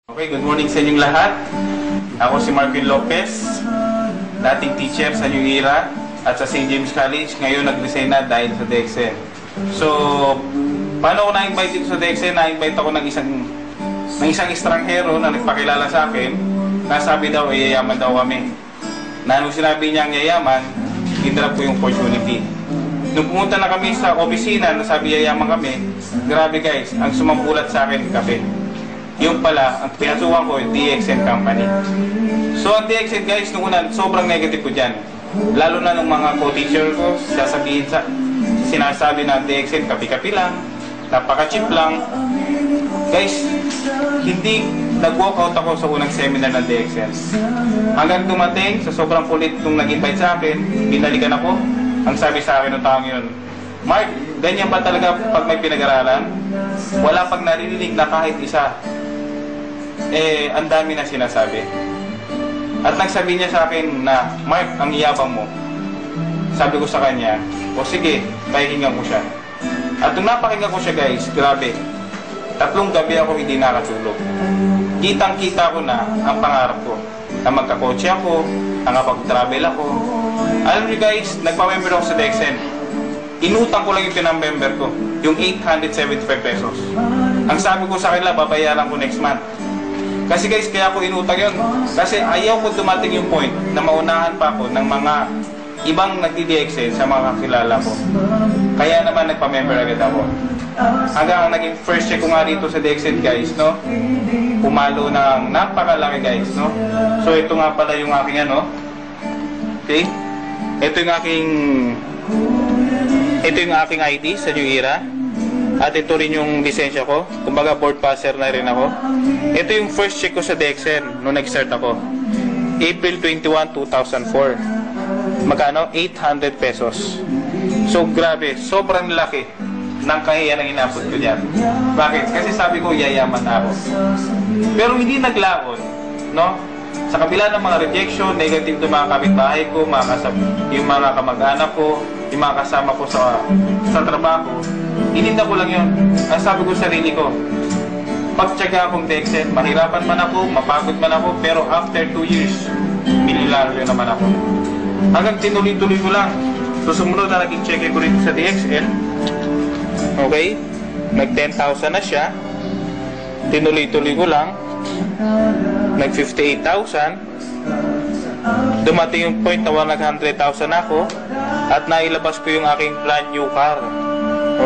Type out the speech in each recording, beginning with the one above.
Okay, good morning sa inyong lahat. Ako si Marvin Lopez, dating teacher sa New Era at sa St. James College. Ngayon nag-resign na dahil sa DXN. So, paano ako na-invite dito sa DXN? Na-invite ako ng isang estranghero na nagpakilala sa akin na sabi daw, yayaman daw kami. Na nung sinabi niya ang yayaman, hinarap ko yung opportunity. Nung pumunta na kami sa opisina na sabi yayaman kami, grabe guys, ang sumampulat sa akin, kape. Yung pala, ang pinasukan ko, DXN company. So, ang DXN guys, nung una, sobrang negative ko dyan. Lalo na nung mga co-teacher ko, sinasabi na DXN, kapi-kapi lang, napaka-cheap lang. Guys, hindi nag-walkout ako sa unang seminar ng DXN. Hanggang dumating, sa sobrang kulit nung nag-invite sa akin, binalikan ako. Ang sabi sa akin ng taong yun, Mark, ganyan ba talaga pag may pinag-aralan? Wala pag naririnig na kahit isa. Ang dami na sinasabi. At nagsabi niya sa akin na, Mark, ang iyabang mo. Sabi ko sa kanya, o sige, pakinggan ko siya. At nung napakinggan ko siya guys, grabe, 3 gabi ako hindi nakatulog. Kitang-kita ko na ang pangarap ko. Na magkakotse ako, na kapag-travel ako. Alam niyo guys, nagpa-member ako sa DXN. Inutang ko lang yung pinang-member ko, yung 875 pesos. Ang sabi ko sa kanila, babayaran ko next month. Kasi guys, kaya ako inutang yun. Kasi ayaw ko dumating yung point na maunahan pa ako ng mga ibang nagdi-DXN sa mga kakilala ko. Kaya naman nagpa-member agad ako. Hanggang naging first check ko nga dito sa DXN guys, no? Pumalo ng napakalaki guys, no? So ito nga pala yung aking ano. Okay? Ito yung aking ID sa New Era. At ito rin yung lisensya ko. Kumbaga board passer na rin ako. Ito yung first check ko sa DXN nung nag-start ako. April 21, 2004. Magkano? 800 pesos. So grabe, sobrang laki ng kahiyan ang inabot ko dyan. Bakit? Kasi sabi ko, yayaman na ako. Pero hindi naglaon, no? Sa kabila ng mga rejection, negative to mga kapitbahay ko, yung mga kamag-anak ko, yung mga kasama ko sa trabaho, ininda ko lang yun. Ang sabi ko sa sarili ko, pagtyaga akong DXN, mahirapan man ako, mapagod man ako, pero after 2 years, mililaryo naman ako. Hanggang tinuloy-tuloy ko lang. So sumunod na naging check ko rin sa DXN. Okay? Nag 10,000 na siya. Tinuloy-tuloy ko lang. Nag 58,000. Dumating yung point na 100,000 ako. At nailabas ko yung aking brand new car.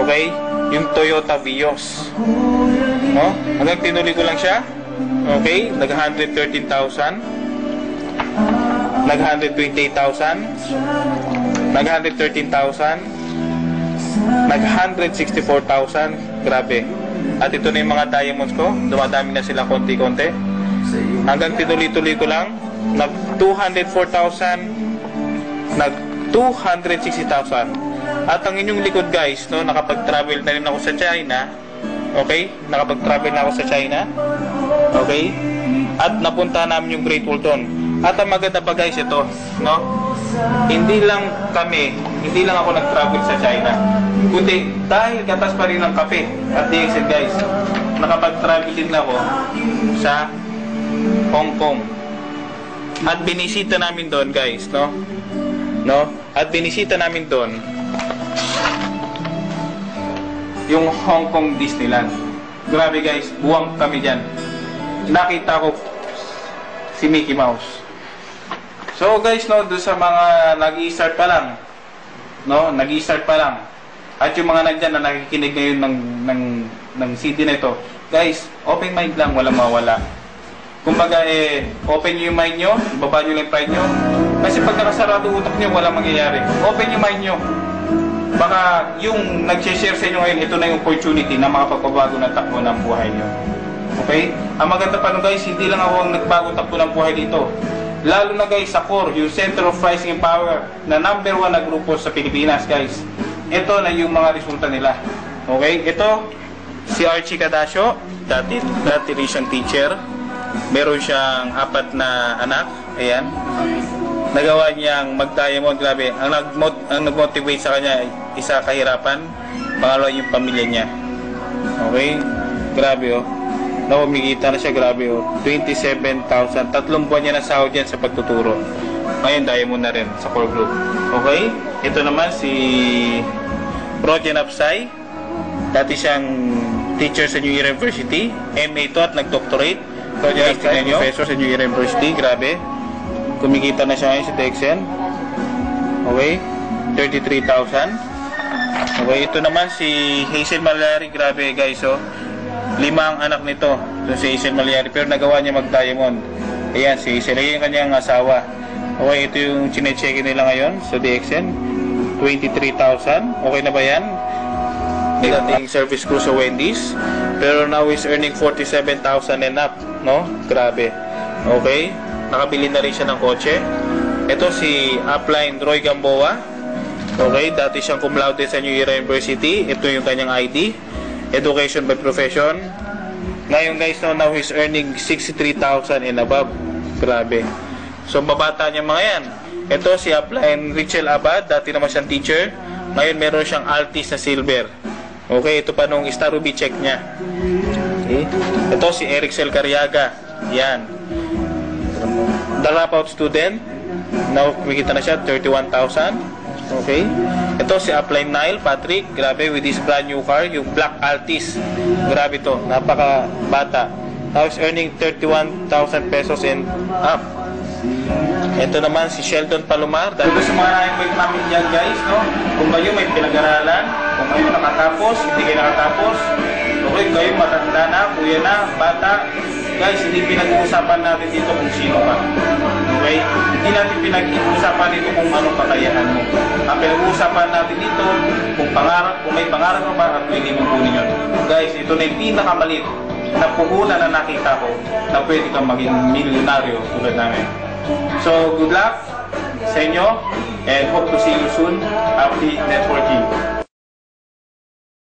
Okay? Yung Toyota Vios. No? Hanggang tinuloy ko lang siya. Okay? Nag 113,000. Nag 128,000. Nag 113,000. Nag 164,000. Grabe. At ito na yung mga diamonds ko. Dumadami na sila konti-konti. Hanggang tinuloy-tuloy ko lang. Nag 204,000. Nag 260,000. At ang inyong likod guys, no, nakapag-travel na rin ako sa China. Okay? Nakapag-travel na ako sa China. Okay? At napunta namin yung Great Wall doon. At ang maganda pa guys ito, no? Hindi lang ako nag-travel sa China. Kundi dahil gatas pa rin ng kape at DXN guys, nakapag-travel din ako sa Hong Kong. At binisita namin doon guys, no? At binisita namin doon yung Hong Kong Disneyland. Grabe guys, buwang kami dyan. Nakita ko si Mickey Mouse. So guys, no, doon sa mga nag-i-start pa lang, no, nag-i-start pa lang. At yung mga nandyan na nakikinig ngayon ng CD na ito, guys, open mind lang, walang mawala. Kumbaga, open nyo yung mind nyo, ibaba nyo lang yung pride nyo. Kasi pag nakasarado utak nyo, walang mangyayari. Open yung mind nyo. Baka yung nag-share sa inyo ngayon, ito na yung opportunity na makapagpabago ng takbo ng buhay nyo. Okay? Ang maganda pa no guys, hindi lang ako ang nagbago takbo ng buhay dito. Lalo na guys sa CORE, yung Center of Rising Power, na #1 na grupo sa Pilipinas guys. Ito na yung mga resulta nila. Okay? Ito, si Archie Cadasio, dati rin siyang teacher. Meron siyang 4 na anak. Ayan. Nagawa niyang mag-diamond. Grabe. Ang nag-motivate sa kanya, isa kahirapan. Pangalawa yung pamilya niya. Okay? Grabe oh. na kumikita na siya, grabe oh, 27,000. 3 buwan niya na sahod yan sa pagtuturo. Ngayon, diamond na rin sa core group. Okay? Ito naman si Roger Napsay. Dati siyang teacher sa New Era University. MA to at nag-doctorate. Roger Napsay, professor sa New Era University. Grabe. Kumikita na siya ngayon sa Dexen. Okay? 33,000. Okay, ito naman si Hazel Malyari. Grabe guys, oh. 5 ang anak nito. Ito si Hazel Malyari. Pero nagawa niya mag-diamond. Ayan, si Hazel. Ayan yung kanyang asawa. Okay, ito yung chinecheck nila ngayon sa DXN. 23,000. Okay na ba yan? Dating service crew sa Wendy's. Pero now is earning 47,000 and up. No? Grabe. Okay. Nakabili na rin siya ng kotse. Ito si Upline Roy Gamboa. Okay, dati siyang cum laude sa New Era University. Ito yung kanyang ID. Education by profession. Ngayon guys, now he's earning 63,000 and above. Grabe. So, mabata niya mga yan. Ito si Upline Richel Abad. Dati naman siyang teacher. Ngayon meron siyang Altis na silver. Okay, ito pa nung Star Ruby check niya. Okay. Ito si Eric Cel Cariaga. Yan. Dropout student. Now, kumikita na siya, 31,000. Okay. Ito si Upline Nile Patrick. Grabe, with his brand new car, yung Black Altis. Grabe to, napaka bata. Now he's earning 31,000 pesos and up. Ito naman si Sheldon Palomar. Dahil sa mga naimbite namin dyan guys, no? Kung kayo may pinag-aralan, kung kayo nakatapos, hindi kayo nakatapos, okay, kayo matanda na, kuya na, bata, guys, hindi pinag-uusapan natin dito kung sino ka. Okay? Hindi natin pinag-uusapan dito kung anong kakayahan mo. Ang pinag-uusapan natin dito, kung may pangarap ka ba at pwede mo kunin yun. Guys, ito na yung pinakamalit na puhunan na nakita ko na pwede kang maging milyonaryo tulad namin. So, good luck sa inyo and hope to see you soon. Happy Network.